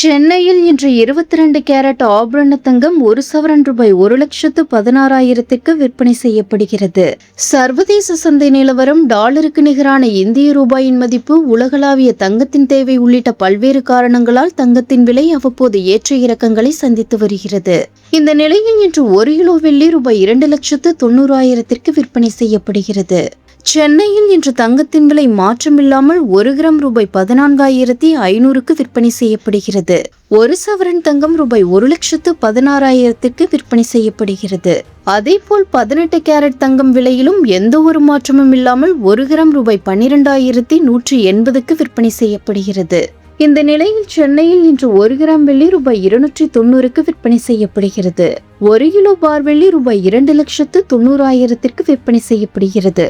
சென்னையில் இன்று 22 கேரட் ஆபரண தங்கம் ஒரு சவரன் ரூபாய் 1,16,000க்கு விற்பனை செய்யப்படுகிறது. சர்வதேச சந்தை நிலவரம். டாலருக்கு நிகரான இந்திய ரூபாயின் மதிப்பு, உலகளாவிய தங்கத்தின் தேவை உள்ளிட்ட பல்வேறு காரணங்களால் தங்கத்தின் விலை அவ்வப்போது ஏற்ற இறக்கங்களை சந்தித்து வருகிறது. இந்த நிலையில் இன்று 1 கிலோ வெள்ளி ரூபாய் 2,90,000க்கு விற்பனை செய்யப்படுகிறது. சென்னையில் இன்று தங்கத்தின் விலை மாற்றமில்லாமல் 1 கிராம் ரூபாய் 14,500க்கு விற்பனை செய்யப்படுகிறது. ஒரு சவரன் தங்கம் ரூபாய் 1,16,000க்கு விற்பனை செய்யப்படுகிறது. அதேபோல் 18 கேரட் தங்கம் விலையிலும் எந்த ஒரு மாற்றமும் இல்லாமல் 1 கிராம் ரூபாய் 12,180க்கு விற்பனை செய்யப்படுகிறது. இந்த நிலையில் சென்னையில் இன்று 1 கிராம் வெள்ளி ரூபாய் 290க்கு விற்பனை செய்யப்படுகிறது. 1 கிலோ பார் வெள்ளி ரூபாய் 2,90,000க்கு விற்பனை செய்யப்படுகிறது.